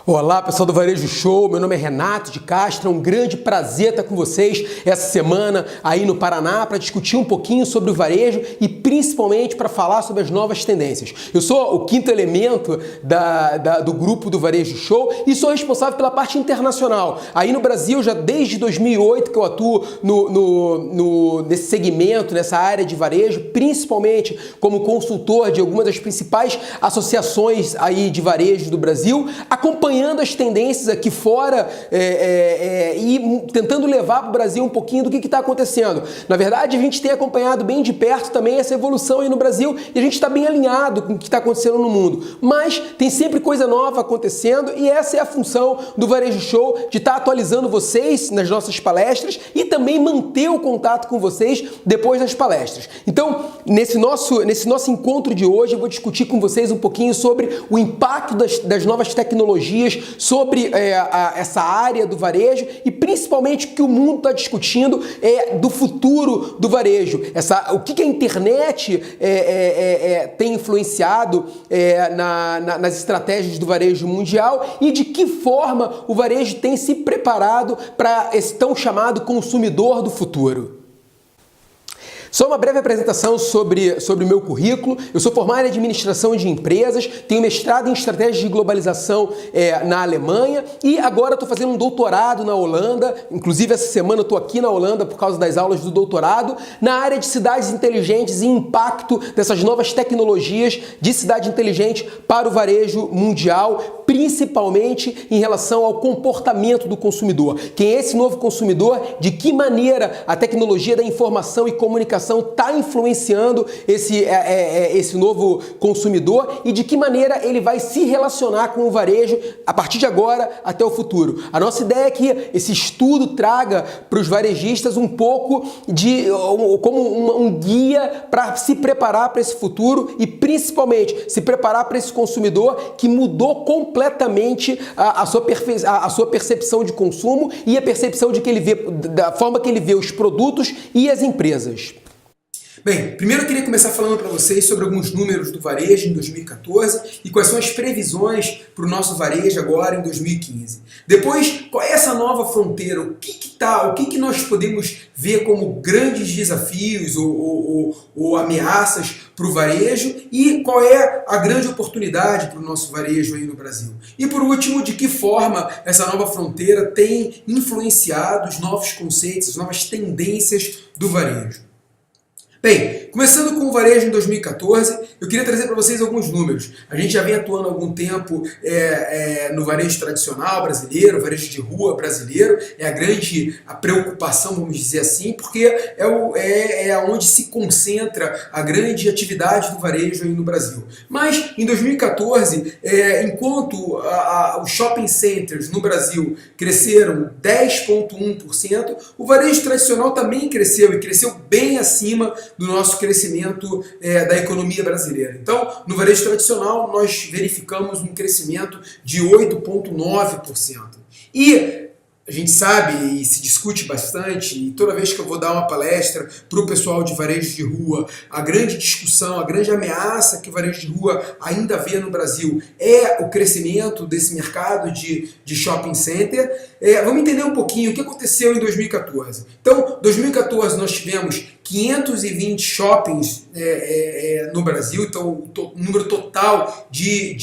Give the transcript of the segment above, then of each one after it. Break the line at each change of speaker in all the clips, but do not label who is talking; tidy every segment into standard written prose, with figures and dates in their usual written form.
Olá, pessoal do Varejo Show, meu nome é Renato de Castro, é um grande prazer estar com vocês essa semana aí no Paraná para discutir um pouquinho sobre o varejo e principalmente para falar sobre as novas tendências. Eu sou o quinto elemento do grupo do Varejo Show e sou responsável pela parte internacional. Aí no Brasil, já desde 2008 que eu atuo nesse segmento, nessa área de varejo, principalmente como consultor de algumas das principais associações aí de varejo do Brasil, acompanhando as tendências aqui fora e tentando levar para o Brasil um pouquinho do que está acontecendo. Na verdade, a gente tem acompanhado bem de perto também essa evolução aí no Brasil e a gente está bem alinhado com o que está acontecendo no mundo. Mas tem sempre coisa nova acontecendo e essa é a função do Varejo Show, de estar atualizando vocês nas nossas palestras e também manter o contato com vocês depois das palestras. Então, nesse nosso encontro de hoje, eu vou discutir com vocês um pouquinho sobre o impacto das novas tecnologias sobre essa área do varejo e principalmente o que o mundo está discutindo do futuro do varejo. O que a internet tem influenciado nas estratégias do varejo mundial e de que forma o varejo tem se preparado para esse tão chamado consumidor do futuro. Só uma breve apresentação sobre o meu currículo. Eu sou formado em administração de empresas, tenho mestrado em estratégias de globalização na Alemanha e agora estou fazendo um doutorado na Holanda. Inclusive, essa semana eu estou aqui na Holanda por causa das aulas do doutorado, na área de cidades inteligentes e impacto dessas novas tecnologias de cidade inteligente para o varejo mundial, principalmente em relação ao comportamento do consumidor. Quem é esse novo consumidor? De que maneira a tecnologia da informação e comunicação está influenciando esse novo consumidor e de que maneira ele vai se relacionar com o varejo a partir de agora até o futuro. A nossa ideia é que esse estudo traga para os varejistas um pouco como um guia para se preparar para esse futuro e principalmente se preparar para esse consumidor que mudou completamente a sua percepção de consumo e a percepção de que ele vê, da forma que ele vê os produtos e as empresas. Bem, primeiro eu queria começar falando para vocês sobre alguns números do varejo em 2014 e quais são as previsões para o nosso varejo agora em 2015. Depois, qual é essa nova fronteira? O que nós podemos ver como grandes desafios ou ameaças para o varejo e qual é a grande oportunidade para o nosso varejo aí no Brasil. E por último, de que forma essa nova fronteira tem influenciado os novos conceitos, as novas tendências do varejo. Bem, começando com o varejo em 2014, eu queria trazer para vocês alguns números. A gente já vem atuando há algum tempo no varejo tradicional brasileiro, varejo de rua brasileiro, é a preocupação, vamos dizer assim, porque é onde se concentra a grande atividade do varejo aí no Brasil. Mas, em 2014, enquanto os shopping centers no Brasil cresceram 10,1%, o varejo tradicional também cresceu, e cresceu bem acima do nosso crescimento da economia brasileira. Então, no varejo tradicional, nós verificamos um crescimento de 8,9%. E a gente sabe e se discute bastante, e toda vez que eu vou dar uma palestra para o pessoal de varejo de rua, a grande discussão, a grande ameaça que o varejo de rua ainda vê no Brasil é o crescimento desse mercado de shopping center. Vamos entender um pouquinho o que aconteceu em 2014. Então, em 2014 nós tivemos 520 shoppings no Brasil, então o número total de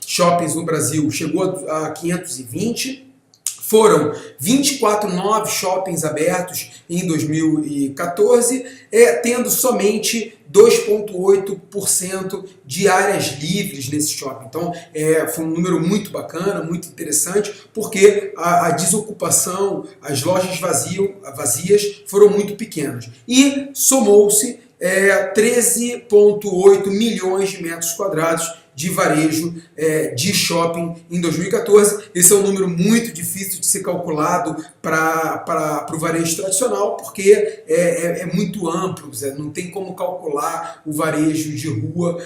shoppings no Brasil chegou a 520. Foram 24 novos shoppings abertos em 2014, tendo somente 2,8% de áreas livres nesse shopping. Então, foi um número muito bacana, muito interessante, porque a desocupação, as lojas vazias foram muito pequenas. E somou-se 13,8 milhões de metros quadrados de varejo de shopping em 2014. Esse é um número muito difícil de ser calculado para o varejo tradicional, porque é muito amplo, não tem como calcular o varejo de rua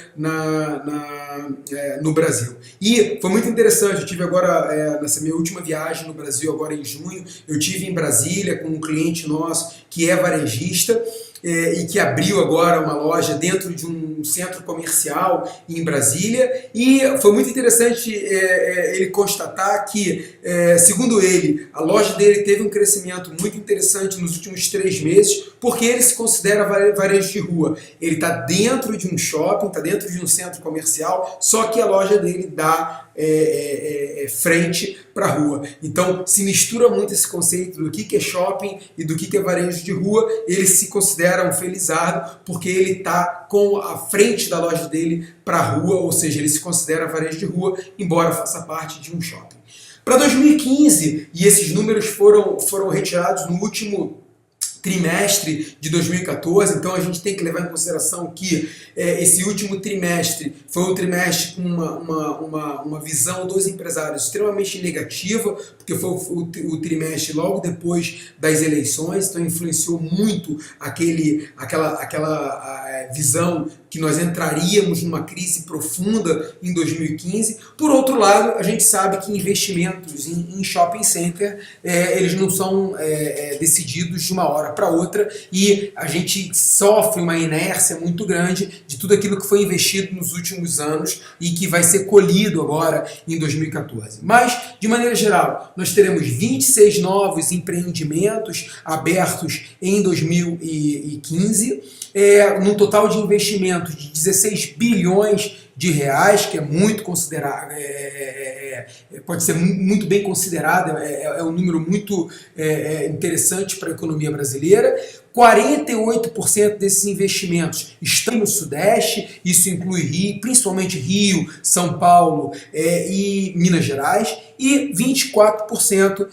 no Brasil. E foi muito interessante, eu tive agora, nessa minha última viagem no Brasil, agora em junho, eu tive em Brasília com um cliente nosso que é varejista, e que abriu agora uma loja dentro de um um centro comercial em Brasília, e foi muito interessante ele constatar que, segundo ele, a loja dele teve um crescimento muito interessante nos últimos 3 meses, porque ele se considera varejo de rua. Ele está dentro de um shopping, está dentro de um centro comercial, só que a loja dele dá frente para a rua. Então se mistura muito esse conceito do que é shopping e do que é varejo de rua. Ele se considera um felizardo porque ele está com a frente da loja dele para a rua, ou seja, ele se considera varejo de rua, embora faça parte de um shopping. Para 2015, e esses números foram retirados no último trimestre de 2014, então a gente tem que levar em consideração que esse último trimestre foi um trimestre com uma visão dos empresários extremamente negativa, porque foi o trimestre logo depois das eleições, então influenciou muito aquela visão que nós entraríamos numa crise profunda em 2015. Por outro lado, a gente sabe que investimentos em shopping center, eles não são decididos de uma hora para outra, e a gente sofre uma inércia muito grande de tudo aquilo que foi investido nos últimos anos e que vai ser colhido agora em 2014. Mas, de maneira geral, nós teremos 26 novos empreendimentos abertos em 2015, num total de investimento de 16 bilhões de reais, que é muito considerado, pode ser muito bem considerado, é um número muito interessante para a economia brasileira. 48% desses investimentos estão no Sudeste, isso inclui Rio, principalmente Rio, São Paulo e Minas Gerais, e 24%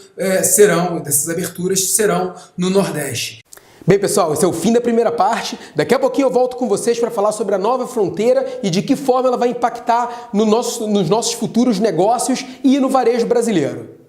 dessas aberturas serão no Nordeste. Bem, pessoal, esse é o fim da primeira parte. Daqui a pouquinho eu volto com vocês para falar sobre a nova fronteira e de que forma ela vai impactar nos nossos futuros negócios e no varejo brasileiro.